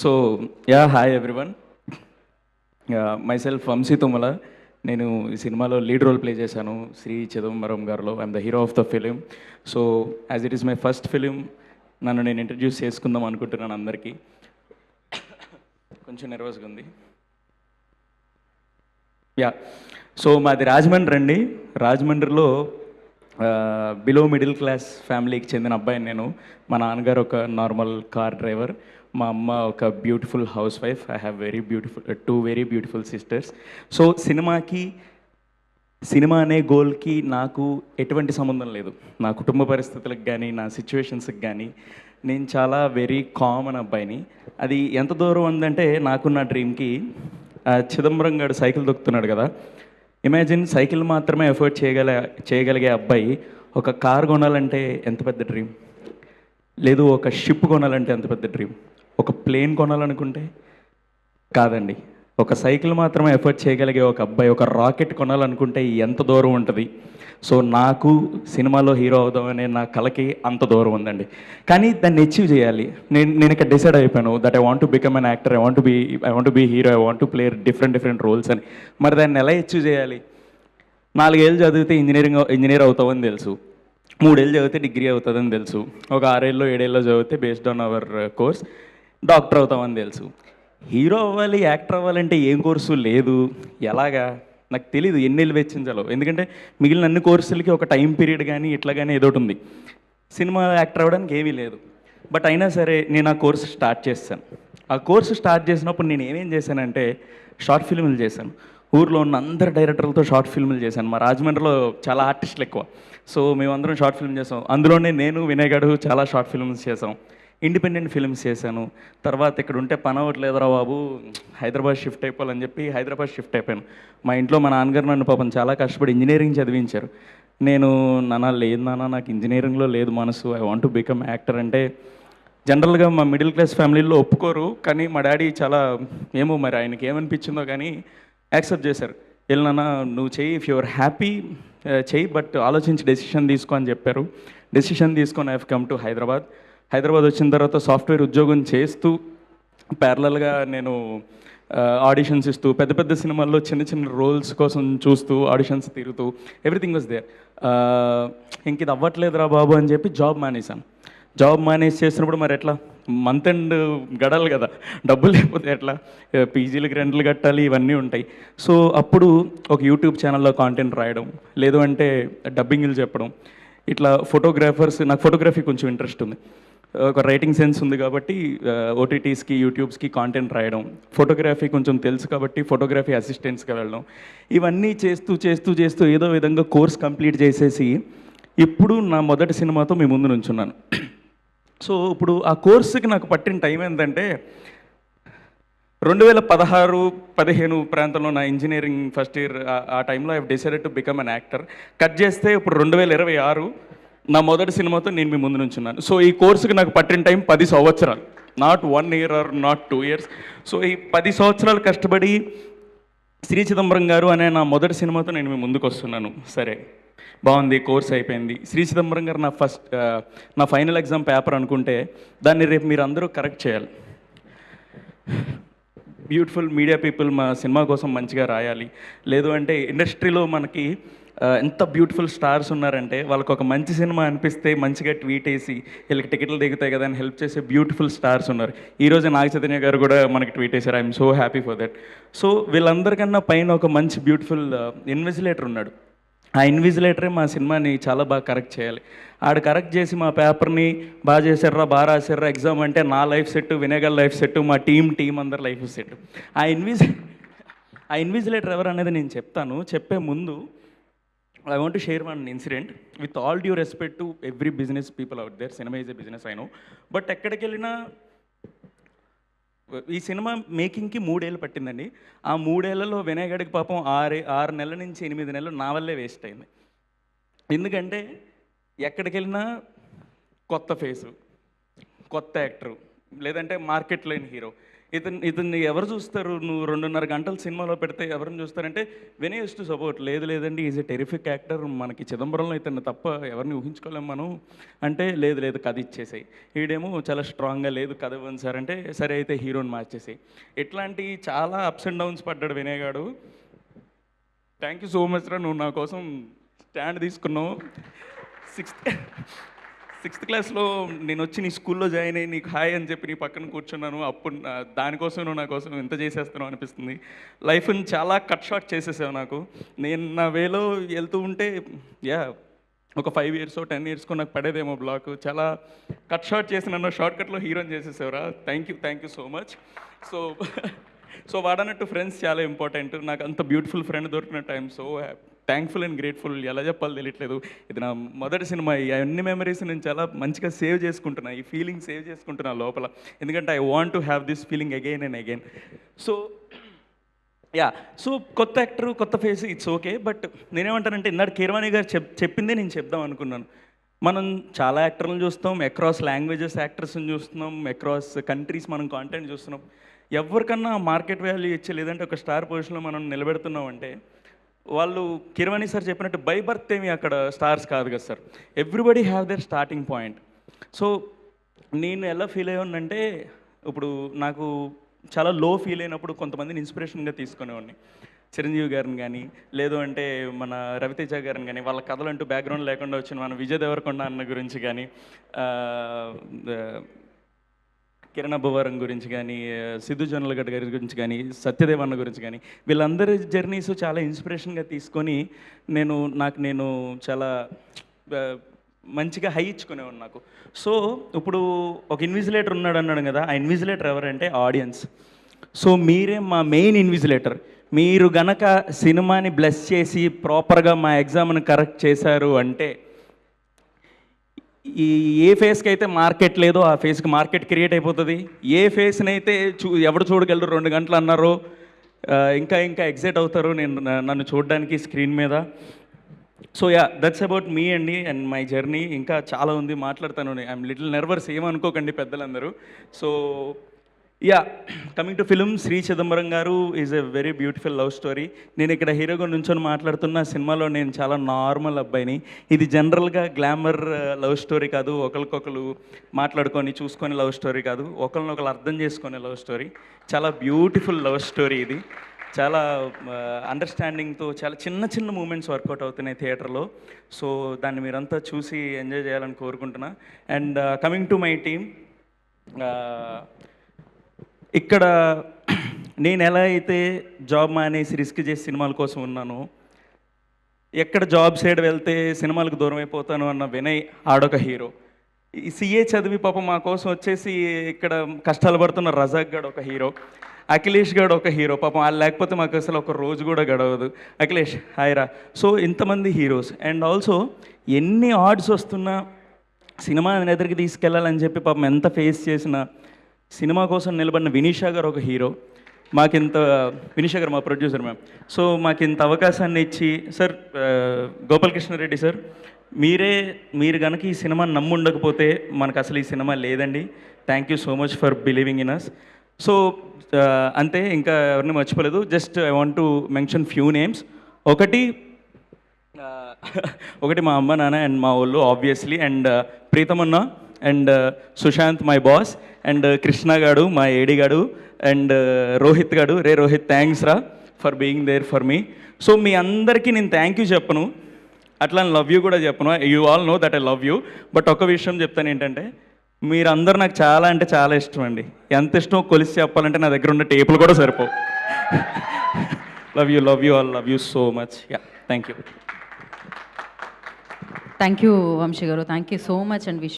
So ya hi everyone. Myself Vamshi Tummala. నేను ఈ సినిమాలో లీడ్ రోల్ ప్లే చేశాను శ్రీ చిదంబరం గారిలో. I'm the hero of the film. So as it is my first film, నన్ను నేను ఇంట్రడ్యూస్ చేసుకుందాం అనుకుంటున్నాను అందరికీ. కొంచెం నర్వస్గా ఉంది. యా, సో మాది రాజమండ్రి అండి. రాజమండ్రిలో బిలో మిడిల్ క్లాస్ ఫ్యామిలీకి చెందిన అబ్బాయిని నేను. మా నాన్నగారు ఒక నార్మల్ కార్ డ్రైవర్, మా అమ్మ ఒక beautiful house wife. I have two very beautiful sisters. So cinema అనే గోల్కి నాకు ఎటువంటి సంబంధం లేదు. నా కుటుంబ పరిస్థితులకు కానీ నా సిచ్యువేషన్స్కి కానీ నేను చాలా వెరీ కామన్ అబ్బాయిని. అది ఎంత దూరం ఉందంటే నాకున్న డ్రీమ్కి, చిదంబరం గారు సైకిల్ దొక్కుతున్నాడు కదా, ఇమాజిన్ సైకిల్ మాత్రమే ఎఫర్ట్ చేయగలిగే అబ్బాయి ఒక కార్ కొనాలంటే ఎంత పెద్ద డ్రీమ్, లేదు ఒక షిప్ కొనాలంటే ఎంత పెద్ద డ్రీమ్, ఒక ప్లేన్ కొనాలనుకుంటే కాదండి, ఒక సైకిల్ మాత్రమే ఎఫర్ట్ చేయగలిగే ఒక అబ్బాయి ఒక రాకెట్ కొనాలనుకుంటే ఎంత దూరం ఉంటుంది. సో నాకు సినిమాలో హీరో అవుదామనే నా కలకి అంత దూరం ఉందండి. కానీ దాన్ని అచీవ్ చేయాలి. నేను ఇక్కడ డిసైడ్ అయిపోయాను that I want to become an actor, I want be hero, I want to play different roles అని. మరి దాన్ని ఎలా అచీవ్ చేయాలి? 4 ఏళ్ళు చదివితే ఇంజనీర్ అవుతామని తెలుసు, 3 ఏళ్ళు చదివితే డిగ్రీ అవుతుందని తెలుసు, ఒక 6 ఏళ్ళు 7 ఏళ్ళు చదివితే based on hour course doctor అవుతామని తెలుసు. హీరో అవ్వాలి, యాక్టర్ అవ్వాలంటే ఏం కోర్సు లేదు. ఎలాగా నాకు తెలీదు, ఎన్నేళ్ళు వెచ్చించాలో. ఎందుకంటే మిగిలిన అన్ని కోర్సులకి ఒక టైం పీరియడ్ కానీ ఇట్లా కానీ ఏదో ఒకటి ఉంది. సినిమా యాక్టర్ అవ్వడానికి ఏమీ లేదు. బట్ అయినా సరే నేను ఆ కోర్సు స్టార్ట్ చేశాను. ఆ కోర్సు స్టార్ట్ చేసినప్పుడు నేను ఏమేం చేశానంటే షార్ట్ ఫిల్మ్లు చేశాను. ఊర్లో ఉన్న అందరు డైరెక్టర్లతో షార్ట్ ఫిల్మ్లు చేశాను. మా రాజమండ్రిలో చాలా ఆర్టిస్టులు ఎక్కువ. సో మేమందరం షార్ట్ ఫిల్మ్ చేసాం. అందులోనే నేను వినయ్ గడు చాలా షార్ట్ ఫిల్మ్స్ చేసాం. ఇండిపెండెంట్ ఫిల్మ్స్ చేశాను. తర్వాత ఇక్కడ ఉంటే పని అవ్వట్లేదురా బాబు, హైదరాబాద్ షిఫ్ట్ అయిపోవాలని చెప్పి హైదరాబాద్ షిఫ్ట్ అయిపోయాను. మా ఇంట్లో మా నాన్నగారు నన్ను పాపం చాలా కష్టపడి ఇంజనీరింగ్ చదివించారు. నేను లేదు నాన్న, నాకు ఇంజనీరింగ్లో లేదు మనసు, I want to become actor అంటే జనరల్గా మా మిడిల్ క్లాస్ ఫ్యామిలీలో ఒప్పుకోరు. కానీ మా డాడీ చాలా ఏమో మరి ఆయనకి ఏమనిపించిందో కానీ యాక్సెప్ట్ చేశారు. నాన్న నువ్వు చెయ్యి, ఇఫ్ యువర్ హ్యాపీ చెయ్యి, బట్ ఆలోచించి డెసిషన్ తీసుకో అని చెప్పారు. డెసిషన్ తీసుకొని I have come to Hyderabad వచ్చిన తర్వాత సాఫ్ట్వేర్ ఉద్యోగం చేస్తూ ప్యారలల్గా నేను ఆడిషన్స్ ఇస్తూ పెద్ద పెద్ద సినిమాల్లో చిన్న రోల్స్ కోసం చూస్తూ ఆడిషన్స్ తిరుగుతూ ఎవ్రీథింగ్ వాజ్ దేర్. ఇంక ఇది అవ్వట్లేదురా బాబు అని చెప్పి జాబ్ మేనేజ్ చేసినప్పుడు మరి ఎట్లా, మంత్ ఎండ్ గడాలి కదా, డబ్బులు లేకపోతే ఎట్లా, పీజీలకి రెంట్లు కట్టాలి, ఇవన్నీ ఉంటాయి. సో అప్పుడు ఒక యూట్యూబ్ ఛానల్లో కాంటెంట్ రాయడం, లేదు అంటే డబ్బింగ్లు చెప్పడం, ఇట్లా నాకు ఫోటోగ్రఫీ కొంచెం ఇంట్రెస్ట్ ఉంది, ఒక రైటింగ్ సెన్స్ ఉంది కాబట్టి ఓటీటీస్కి యూట్యూబ్స్కి కాంటెంట్ రాయడం, ఫోటోగ్రఫీ కొంచెం తెలుసు కాబట్టి ఫోటోగ్రఫీ అసిస్టెంట్స్గా వెళ్ళడం, ఇవన్నీ చేస్తూ ఏదో విధంగా కోర్స్ కంప్లీట్ చేసేసి ఇప్పుడు నా మొదటి సినిమాతో మీ ముందు నుంచున్నాను. సో ఇప్పుడు ఆ కోర్సుకి నాకు పట్టిన టైం ఏంటంటే 2016-15 ప్రాంతంలో నా ఇంజనీరింగ్ ఫస్ట్ ఇయర్. ఆ టైంలో I decided to become an actor. Cut చేస్తే ఇప్పుడు 2026 నా మొదటి సినిమాతో నేను మీ ముందు నుంచున్నాను. సో ఈ కోర్సుకి నాకు పట్టిన టైం 10 సంవత్సరాలు, not 1 year or not 2 years. సో ఈ 10 సంవత్సరాలు కష్టపడి శ్రీ చిదంబరం గారు అనే నా మొదటి సినిమాతో నేను మీ ముందుకు వస్తున్నాను. సరే బాగుంది, కోర్స్ అయిపోయింది. శ్రీ చిదంబరం గారు నా ఫైనల్ ఎగ్జామ్ పేపర్ అనుకుంటే దాన్ని రేపు మీరు అందరూ కరెక్ట్ చేయాలి. బ్యూటిఫుల్ మీడియా పీపుల్ మా సినిమా కోసం మంచిగా రాయాలి, లేదు అంటే ఇండస్ట్రీలో మనకి ఎంత బ్యూటిఫుల్ స్టార్స్ ఉన్నారంటే వాళ్ళకు ఒక మంచి సినిమా అనిపిస్తే మంచిగా ట్వీట్ వేసి వీళ్ళకి టికెట్లు దిగుతాయి కదా అని హెల్ప్ చేసే బ్యూటిఫుల్ స్టార్స్ ఉన్నారు. ఈరోజు నాగ చైతన్య గారు కూడా మనకి ట్వీట్ వేశారు. I'm so happy for that. So వీళ్ళందరికన్నా పైన ఒక మంచి బ్యూటిఫుల్ ఇన్విజిలేటర్ ఉన్నాడు. ఆ ఇన్విజిలేటరే మా సినిమాని చాలా బాగా కరెక్ట్ చేయాలి. ఆడు కరెక్ట్ చేసి మా పేపర్ని బాగా చేశారా, బాగా రాశారా, ఎగ్జామ్ అంటే నా లైఫ్ సెట్, వినేగల్ లైఫ్ సెట్, మా టీం అందరి లైఫ్ సెట్. ఆ ఇన్విజిలేటర్ ఎవరు అనేది నేను చెప్తాను. చెప్పే ముందు I want to share one incident with all due respect to every business people out there. Cinema is a business I know, but ఎక్కడికి వెళ్ళినా ఈ సినిమా మేకింగ్కి 3 ఏళ్ళు పట్టిందండి. ఆ 3 ఏళ్లలో వినయ్ గడికి పాపం 6 నెలల నుంచి 8 నెలలు నా వల్లే వేస్ట్ అయింది. ఎందుకంటే ఎక్కడికి వెళ్ళినా కొత్త ఫేసు, కొత్త యాక్టరు, లేదంటే మార్కెట్ లేని హీరో. ఇతన్ని ఎవరు చూస్తారు? నువ్వు 2:30 గంటలు సినిమాలో పెడితే ఎవరిని చూస్తారంటే వినయ్ యూజ్డ్ టు సపోర్ట్. లేదు లేదండి ఈజ్ ఎ టెరిఫిక్ యాక్టర్, మనకి చిదంబరంలో ఇతన్ని తప్ప ఎవరిని ఊహించుకోలేము మనం అంటే, లేదు లేదు కథ ఇచ్చేసాయి. ఈడేమో చాలా స్ట్రాంగ్గా లేదు కథ ఇవ్వండి సార్ అంటే, సరే అయితే హీరోని మార్చేసాయి. ఇట్లాంటి చాలా అప్స్ అండ్ డౌన్స్ పడ్డాడు వినయ్ గాడు. థ్యాంక్ యూ సో మచ్ రా, నువ్వు నా కోసం స్టాండ్ తీసుకున్నావు. సిక్స్త్ క్లాస్లో నేను వచ్చి నీ స్కూల్లో జాయిన్ అయ్యి నీకు హాయ్ అని చెప్పి నీ పక్కన కూర్చున్నాను. అప్పుడు దానికోసం నువ్వు నా కోసం ఎంత చేసేస్తున్నావు అనిపిస్తుంది. లైఫ్ని చాలా కట్ షార్ట్ చేసేసావు నాకు. నేను నా వేలో వెళ్తూ ఉంటే ఒక 5 years 10 years నాకు పడేదేమో బ్లాక్. చాలా కట్ షార్ట్ చేసి నన్ను షార్ట్ కట్లో హీరోని చేసేసావురా. Thank you so much. So వాడన్నట్టు ఫ్రెండ్స్ చాలా ఇంపార్టెంట్. నాకు అంత బ్యూటిఫుల్ ఫ్రెండ్ దొరికిన time so thankful and grateful. ఎలా చెప్పాలో తెలియట్లేదు. ఇది నా మొదటి సినిమా. ఈ అన్ని మెమరీస్ నేను చాలా మంచిగా సేవ్ చేసుకుంటున్నా. ఈ ఫీలింగ్ సేవ్ చేసుకుంటున్నా లోపల. ఎందుకంటే I want to have this feeling again and again. So కొత్త యాక్టర్ కొత్త ఫేస్ ఇట్స్ ఓకే. బట్ నేనేమంటానంటే ఇందాక కీరవాణి గారు చెప్పిందే నేను చెప్దాం అనుకున్నాను. మనం చాలా యాక్టర్లను చూస్తాం, అక్రాస్ లాంగ్వేజెస్ యాక్టర్స్ని చూస్తున్నాం, అక్రాస్ కంట్రీస్ మనం కాంటెంట్ చూస్తున్నాం. ఎవరికన్నా మార్కెట్ వాల్యూ ఇచ్చి లేదంటే ఒక స్టార్ పొజిషన్లో మనం నిలబెడుతున్నాం అంటే వాళ్ళు కిరవాణి సార్ చెప్పినట్టు బై బర్త్ ఏమి అక్కడ స్టార్స్ కాదు కదా sir. Everybody have their starting point. So నేను ఎలా ఫీల్ అయ్యానంటే, ఇప్పుడు నాకు చాలా లో ఫీల్ అయినప్పుడు కొంతమందిని ఇన్స్పిరేషన్గా తీసుకునేవాడిని. చిరంజీవి గారిని కానీ, లేదు అంటే మన రవితేజ గారిని కానీ, వాళ్ళ కథలు అంటూ బ్యాక్గ్రౌండ్ లేకుండా వచ్చిన మన విజయ్ దేవరకొండ అన్న గురించి కానీ, కిరణ్ అబ్బవరం గురించి కానీ, సిద్ధు జొన్నలగడ్డ గారి గురించి కానీ, సత్యదేవ్ అన్న గురించి కానీ, వీళ్ళందరి జర్నీస్ చాలా ఇన్స్పిరేషన్గా తీసుకొని నేను చాలా మంచిగా హై ఇచ్చుకునేవాడు నాకు. సో ఇప్పుడు ఒక ఇన్విజిలేటర్ అన్నాడు కదా, ఆ ఇన్విజిలేటర్ ఎవరంటే ఆడియన్స్. సో మీరే మా మెయిన్ ఇన్విజిలేటర్. మీరు గనక సినిమాని బ్లెస్ చేసి ప్రాపర్గా మా ఎగ్జామ్ని కరెక్ట్ చేశారు అంటే, ఏ ఫేస్కి అయితే మార్కెట్ లేదో ఆ ఫేస్కి మార్కెట్ క్రియేట్ అయిపోతుంది. ఏ ఫేస్ని అయితే ఎవరు చూడగలరు 2 గంటలు అన్నారో ఇంకా ఎగ్జైట్ అవుతారు నన్ను చూడడానికి స్క్రీన్ మీద. సో దట్స్ అబౌట్ మీ అండి అండ్ మై జర్నీ. ఇంకా చాలా ఉంది, మాట్లాడతాను. ఐఎమ్ లిటిల్ నర్వస్, ఏమనుకోకండి పెద్దలందరూ. So coming to film, Shri Chidambaram గారు is a very beautiful love story. నేను ఇక్కడ హీరోగా నుంచొని మాట్లాడుతున్న సినిమాలో నేను చాలా నార్మల్ అబ్బాయిని. ఇది జనరల్గా గ్లామర్ లవ్ స్టోరీ కాదు, ఒకరికొకరు మాట్లాడుకొని చూసుకొని లవ్ స్టోరీ కాదు, ఒకరినొకరు అర్థం చేసుకునే లవ్ స్టోరీ. చాలా బ్యూటిఫుల్ లవ్ స్టోరీ ఇది. చాలా అండర్స్టాండింగ్తో చాలా చిన్న మూమెంట్స్ వర్కౌట్ అవుతున్నాయి థియేటర్లో. సో దాన్ని మీరంతా చూసి ఎంజాయ్ చేయాలని కోరుకుంటున్నా. And coming to my team, ఇక్కడ నేను ఎలా అయితే జాబ్ మానేసి రిస్క్ చేసి సినిమాల కోసం ఉన్నానో, ఎక్కడ జాబ్ సైడ్ వెళ్తే సినిమాలకు దూరం అయిపోతాను అన్న వినయ్ ఆడొక హీరో. ఈ సిఏ చదివి పాపం మా కోసం వచ్చేసి ఇక్కడ కష్టాలు పడుతున్న రజాక్ గడు ఒక హీరో, అఖిలేష్ గడు ఒక హీరో. పాపం వాళ్ళు లేకపోతే మాకు అసలు ఒక రోజు కూడా గడవదు. అఖిలేష్ హాయ్రా. సో ఇంతమంది హీరోస్. అండ్ ఆల్సో ఎన్ని ఆర్డ్స్ వస్తున్నా సినిమాని ఎదురుకి తీసుకెళ్ళాలని చెప్పి పాపం ఎంత ఫేస్ చేసినా సినిమా కోసం నిలబడిన వినీషా గారు ఒక హీరో. వినీషా గారు మా ప్రొడ్యూసర్ మ్యామ్. సో మాకు ఇంత అవకాశాన్ని ఇచ్చి, సార్ గోపాలకృష్ణారెడ్డి సార్, మీరు కనుక ఈ సినిమాని నమ్ముండకపోతే మనకు అసలు ఈ సినిమా లేదండి. Thank you so much for believing in us. So అంతే, ఇంకా ఎవరిని మర్చిపోలేదు. Just I want to mention few names. ఒకటి మా అమ్మ నాన్న అండ్ మా వాళ్ళు ఆబ్వియస్లీ, అండ్ ప్రీతమన్న and Sushant my boss, and Krishna గాడు మా ఏడి గాడు, అండ్ రోహిత్ గాడు. రోహిత్ థ్యాంక్స్ రా for being there for me. So మీ అందరికీ నేను థ్యాంక్ యూ చెప్పను, అట్లా లవ్ యూ కూడా చెప్పను. You all know that I love you. But ఒక విషయం చెప్తాను ఏంటంటే, మీరందరూ నాకు చాలా అంటే చాలా ఇష్టం అండి. ఎంత ఇష్టమో కొలిసి చెప్పాలంటే నా దగ్గర ఉన్న టేపులు కూడా సరిపోవు. Love you all, love you so much. Thank you Vamshi గారు. Thank you so much and wish